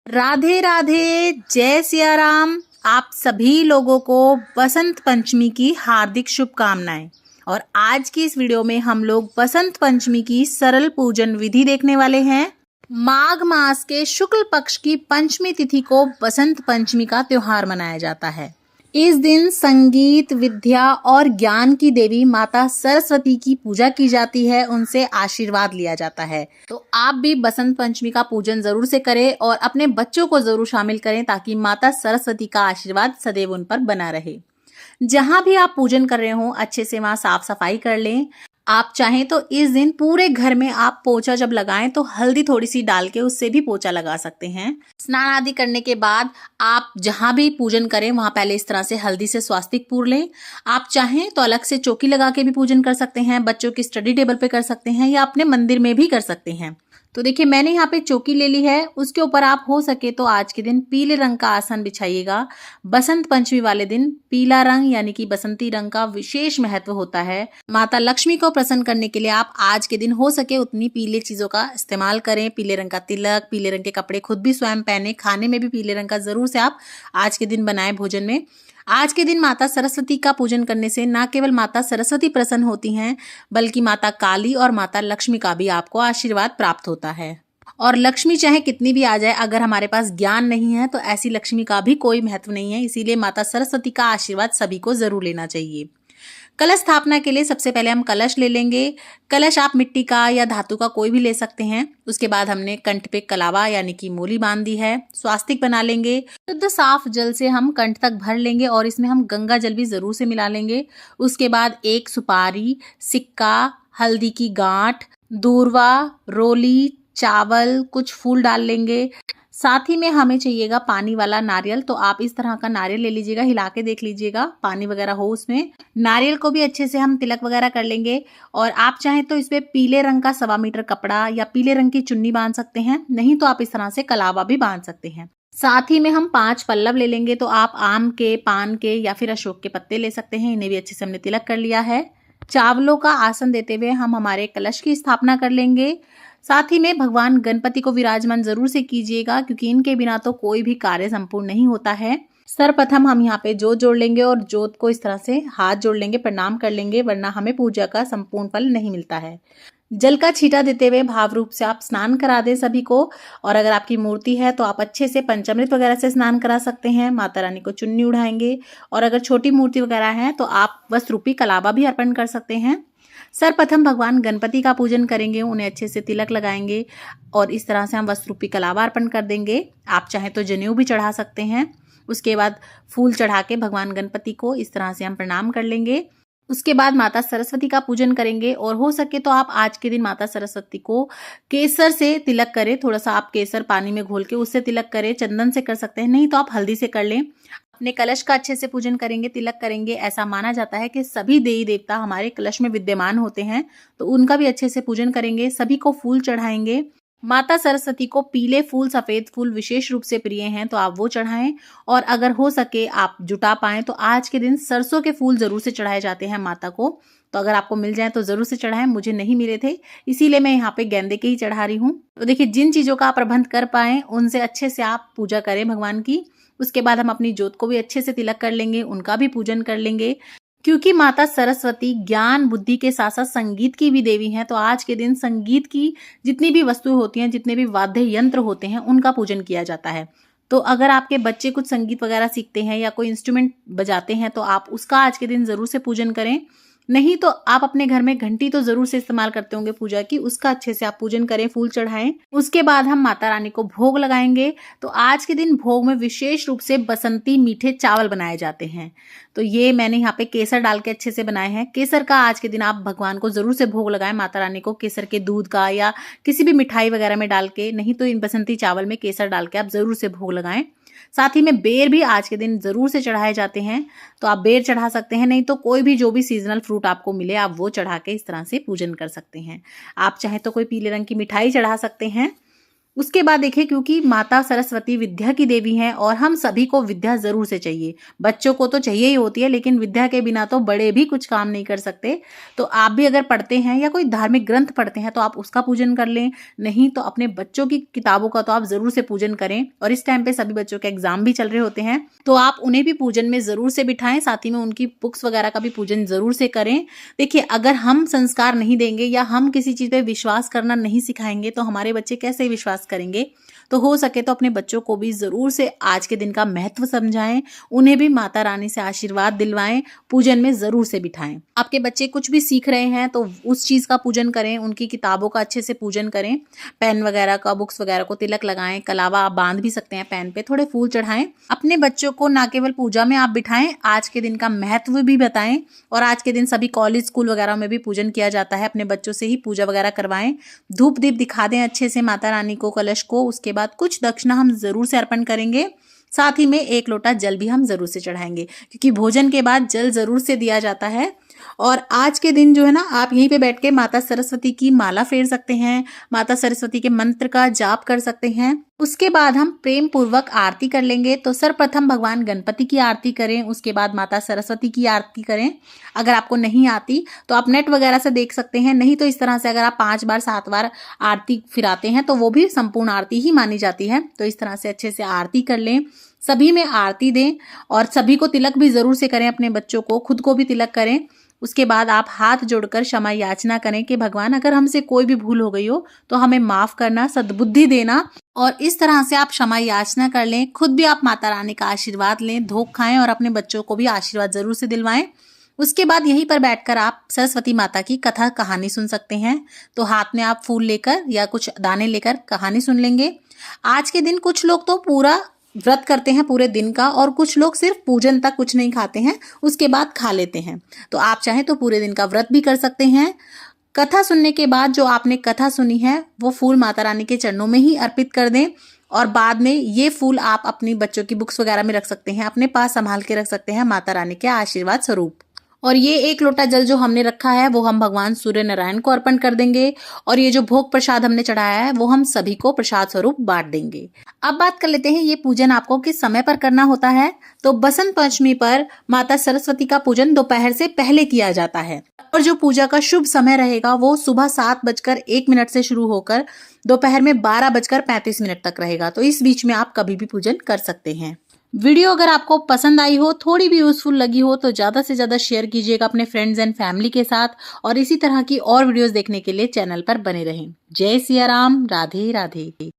राधे राधे, जय सिया राम। आप सभी लोगों को बसंत पंचमी की हार्दिक शुभकामनाएं। और आज की इस वीडियो में हम लोग बसंत पंचमी की सरल पूजन विधि देखने वाले हैं। माघ मास के शुक्ल पक्ष की पंचमी तिथि को बसंत पंचमी का त्योहार मनाया जाता है। इस दिन संगीत, विद्या और ज्ञान की देवी माता सरस्वती की पूजा की जाती है, उनसे आशीर्वाद लिया जाता है। तो आप भी बसंत पंचमी का पूजन जरूर से करें और अपने बच्चों को जरूर शामिल करें ताकि माता सरस्वती का आशीर्वाद सदैव उन पर बना रहे। जहां भी आप पूजन कर रहे हो अच्छे से वहां साफ सफाई कर लें। आप चाहें तो इस दिन पूरे घर में आप पोछा जब लगाएं तो हल्दी थोड़ी सी डाल के उससे भी पोछा लगा सकते हैं। स्नान आदि करने के बाद आप जहां भी पूजन करें वहां पहले इस तरह से हल्दी से स्वास्तिक पूर लें। आप चाहें तो अलग से चौकी लगा के भी पूजन कर सकते हैं, बच्चों की स्टडी टेबल पे कर सकते हैं या अपने मंदिर में भी कर सकते हैं। तो देखिए मैंने यहाँ पे चौकी ले ली है, उसके ऊपर आप हो सके तो आज के दिन पीले रंग का आसन बिछाइएगा। बसंत पंचमी वाले दिन पीला रंग यानी कि बसंती रंग का विशेष महत्व होता है। माता लक्ष्मी को प्रसन्न करने के लिए आप आज के दिन हो सके उतनी पीले चीजों का इस्तेमाल करें। पीले रंग का तिलक, पीले रंग के कपड़े खुद भी स्वयं पहने, खाने में भी पीले रंग का जरूर से आप आज के दिन बनाएं भोजन में। आज के दिन माता सरस्वती का पूजन करने से न केवल माता सरस्वती प्रसन्न होती हैं बल्कि माता काली और माता लक्ष्मी का भी आपको आशीर्वाद प्राप्त होता है। और लक्ष्मी चाहे कितनी भी आ जाए, अगर हमारे पास ज्ञान नहीं है तो ऐसी लक्ष्मी का भी कोई महत्व नहीं है। इसीलिए माता सरस्वती का आशीर्वाद सभी को जरूर लेना चाहिए। कलश स्थापना के लिए सबसे पहले हम कलश ले लेंगे। कलश आप मिट्टी का या धातु का कोई भी ले सकते हैं। उसके बाद हमने कंठ पे कलावा यानी कि मोली बांध दी है। स्वास्तिक बना लेंगे। शुद्ध साफ जल से हम कंठ तक भर लेंगे और इसमें हम गंगा जल भी जरूर से मिला लेंगे। उसके बाद एक सुपारी, सिक्का, हल्दी की गांठ, दूर्वा, रोली, चावल, कुछ फूल डाल लेंगे। साथ ही में हमें चाहिएगा पानी वाला नारियल। तो आप इस तरह का नारियल ले लीजिएगा, हिला के देख लीजिएगा पानी वगैरह हो उसमें। नारियल को भी अच्छे से हम तिलक वगैरह कर लेंगे। और आप चाहें तो इस पे पीले रंग का 1.25 मीटर कपड़ा या पीले रंग की चुन्नी बांध सकते हैं, नहीं तो आप इस तरह से कलावा भी बांध सकते हैं। साथ ही में हम 5 पल्लव ले लेंगे। तो आप आम के, पान के या फिर अशोक के पत्ते ले सकते हैं। इन्हें भी अच्छे से हमने तिलक कर लिया है। चावलों का आसन देते हुए हम हमारे कलश की स्थापना कर लेंगे। साथ ही में भगवान गणपति को विराजमान जरूर से कीजिएगा क्योंकि इनके बिना तो कोई भी कार्य संपूर्ण नहीं होता है। सर्वप्रथम हम यहाँ पे जोत जोड़ लेंगे और जोत को इस तरह से हाथ जोड़ लेंगे, प्रणाम कर लेंगे, वरना हमें पूजा का संपूर्ण फल नहीं मिलता है। जल का छींटा देते हुए भाव रूप से आप स्नान करा दें सभी को। और अगर आपकी मूर्ति है तो आप अच्छे से पंचामृत वगैरह से स्नान करा सकते हैं। माता रानी को चुन्नी उड़ाएंगे। और अगर छोटी मूर्ति वगैरह है तो आप वस्त्र रूपी कलावा भी अर्पण कर सकते हैं। सर्वप्रथम भगवान गणपति का पूजन करेंगे, उन्हें अच्छे से तिलक लगाएंगे और इस तरह से हम वस्त्र रूपी कलावा अर्पण कर देंगे। आप चाहें तो जनेऊ भी चढ़ा सकते हैं। उसके बाद फूल चढ़ा के भगवान गणपति को इस तरह से हम प्रणाम कर लेंगे। उसके बाद माता सरस्वती का पूजन करेंगे और हो सके तो आप आज के दिन माता सरस्वती को केसर से तिलक करें। थोड़ा सा आप केसर पानी में घोल के उससे तिलक करें, चंदन से कर सकते हैं, नहीं तो आप हल्दी से कर लें। अपने कलश का अच्छे से पूजन करेंगे, तिलक करेंगे। ऐसा माना जाता है कि सभी देवी देवता हमारे कलश में विद्यमान होते हैं, तो उनका भी अच्छे से पूजन करेंगे। सभी को फूल चढ़ाएंगे। माता सरस्वती को पीले फूल, सफेद फूल विशेष रूप से प्रिय हैं, तो आप वो चढ़ाएं। और अगर हो सके आप जुटा पाएं तो आज के दिन सरसों के फूल जरूर से चढ़ाए जाते हैं माता को। तो अगर आपको मिल जाए तो जरूर से चढ़ाएं। मुझे नहीं मिले थे इसीलिए मैं यहाँ पे गेंदे के ही चढ़ा रही हूँ। तो देखिए जिन चीजों का आप प्रबंध कर पाए उनसे अच्छे से आप पूजा करें भगवान की। उसके बाद हम अपनी जोत को भी अच्छे से तिलक कर लेंगे, उनका भी पूजन कर लेंगे। क्योंकि माता सरस्वती ज्ञान बुद्धि के साथ साथ संगीत की भी देवी हैं, तो आज के दिन संगीत की जितनी भी वस्तुएं होती हैं, जितने भी वाद्य यंत्र होते हैं, उनका पूजन किया जाता है। तो अगर आपके बच्चे कुछ संगीत वगैरह सीखते हैं या कोई इंस्ट्रूमेंट बजाते हैं तो आप उसका आज के दिन जरूर से पूजन करें। नहीं तो आप अपने घर में घंटी तो जरूर से इस्तेमाल करते होंगे पूजा की, उसका अच्छे से आप पूजन करें, फूल चढ़ाएं। उसके बाद हम माता रानी को भोग लगाएंगे। तो आज के दिन भोग में विशेष रूप से बसंती मीठे चावल बनाए जाते हैं। तो ये मैंने यहाँ पे केसर डाल के अच्छे से बनाए हैं। केसर का आज के दिन आप भगवान को जरूर से भोग लगाएं, माता रानी को केसर के दूध का या किसी भी मिठाई वगैरह में डाल के, नहीं तो इन बसंती चावल में केसर डाल के आप जरूर से भोग लगाएं। साथ ही में बेर भी आज के दिन जरूर से चढ़ाए जाते हैं, तो आप बेर चढ़ा सकते हैं, नहीं तो कोई भी जो भी सीजनल फ्रूट आपको मिले आप वो चढ़ा के इस तरह से पूजन कर सकते हैं। आप चाहे तो कोई पीले रंग की मिठाई चढ़ा सकते हैं। उसके बाद देखिए, क्योंकि माता सरस्वती विद्या की देवी हैं और हम सभी को विद्या जरूर से चाहिए। बच्चों को तो चाहिए ही होती है, लेकिन विद्या के बिना तो बड़े भी कुछ काम नहीं कर सकते। तो आप भी अगर पढ़ते हैं या कोई धार्मिक ग्रंथ पढ़ते हैं तो आप उसका पूजन कर लें, नहीं तो अपने बच्चों की किताबों का तो आप जरूर से पूजन करें। और इस टाइम पे सभी बच्चों के एग्जाम भी चल रहे होते हैं, तो आप उन्हें भी पूजन में जरूर से बिठाएं, साथ ही में उनकी बुक्स वगैरह का भी पूजन जरूर से करें। देखिए, अगर हम संस्कार नहीं देंगे या हम किसी चीज पे विश्वास करना नहीं सिखाएंगे तो हमारे बच्चे कैसे विश्वास करेंगे। तो हो सके तो अपने बच्चों को भी जरूर से आज के दिन का महत्व समझाएं, उन्हें भी माता रानी से आशीर्वाद दिलवाएं, पूजन में जरूर से बिठाएं। आपके बच्चे कुछ भी सीख रहे हैं तो उस चीज का पूजन करें, उनकी किताबों का अच्छे से पूजन करें, पेन वगैरह का, बुक्स वगैरह को तिलक लगाएं, कलावा आप बांध भी सकते हैं पेन पे, थोड़े फूल चढ़ाएं। अपने बच्चों को ना केवल पूजा में आप बिठाएं, आज के दिन का महत्व भी बताएं। और आज के दिन सभी कॉलेज स्कूल वगैरह में भी पूजन किया जाता है, अपने बच्चों से ही पूजा वगैरह करवाएं, धूप दीप दिखा दें अच्छे से माता रानी को, कलश को। उसके बाद कुछ दक्षिणा हम जरूर से अर्पण करेंगे, साथ ही में 1 लोटा जल भी हम जरूर से चढ़ाएंगे, क्योंकि भोजन के बाद जल जरूर से दिया जाता है। और आज के दिन जो है ना, आप यहीं पे बैठ के माता सरस्वती की माला फेर सकते हैं, माता सरस्वती के मंत्र का जाप कर सकते हैं। उसके बाद हम प्रेम पूर्वक आरती कर लेंगे। तो सर्वप्रथम भगवान गणपति की आरती करें, उसके बाद माता सरस्वती की आरती करें। अगर आपको नहीं आती तो आप नेट वगैरह से देख सकते हैं, नहीं तो इस तरह से अगर आप 5 बार 7 बार आरती फिराते हैं तो वो भी संपूर्ण आरती ही मानी जाती है। तो इस तरह से अच्छे से आरती कर लें, सभी में आरती दें और सभी को तिलक भी जरूर से करें, अपने बच्चों को, खुद को भी तिलक करें। उसके बाद आप हाथ जोड़कर क्षमा याचना करें कि भगवान, अगर हमसे कोई भी भूल हो गई हो तो हमें माफ करना, सद्बुद्धि देना। और इस तरह से आप क्षमा याचना कर लें, खुद भी आप माता रानी का आशीर्वाद लें, धूप खाएं और अपने बच्चों को भी आशीर्वाद जरूर से दिलवाएं। उसके बाद यहीं पर बैठकर आप सरस्वती माता की कथा कहानी सुन सकते हैं। तो हाथ में आप फूल लेकर या कुछ दाने लेकर कहानी सुन लेंगे। आज के दिन कुछ लोग तो पूरा व्रत करते हैं पूरे दिन का, और कुछ लोग सिर्फ पूजन तक कुछ नहीं खाते हैं, उसके बाद खा लेते हैं। तो आप चाहें तो पूरे दिन का व्रत भी कर सकते हैं। कथा सुनने के बाद जो आपने कथा सुनी है वो फूल माता रानी के चरणों में ही अर्पित कर दें, और बाद में ये फूल आप अपनी बच्चों की बुक्स वगैरह में रख सकते हैं, अपने पास संभाल के रख सकते हैं माता रानी के आशीर्वाद स्वरूप। और ये 1 लोटा जल जो हमने रखा है वो हम भगवान सूर्य नारायण को अर्पण कर देंगे, और ये जो भोग प्रसाद हमने चढ़ाया है वो हम सभी को प्रसाद स्वरूप बांट देंगे। अब बात कर लेते हैं ये पूजन आपको किस समय पर करना होता है। तो बसंत पंचमी पर माता सरस्वती का पूजन दोपहर से पहले किया जाता है, और जो पूजा का शुभ समय रहेगा वो सुबह 7:01 से शुरू होकर दोपहर में 12:35 तक रहेगा। तो इस बीच में आप कभी भी पूजन कर सकते हैं। वीडियो अगर आपको पसंद आई हो, थोड़ी भी यूजफुल लगी हो, तो ज्यादा से ज्यादा शेयर कीजिएगा अपने फ्रेंड्स एंड फैमिली के साथ, और इसी तरह की और वीडियोस देखने के लिए चैनल पर बने रहें। जय सिया राम, राधे राधे।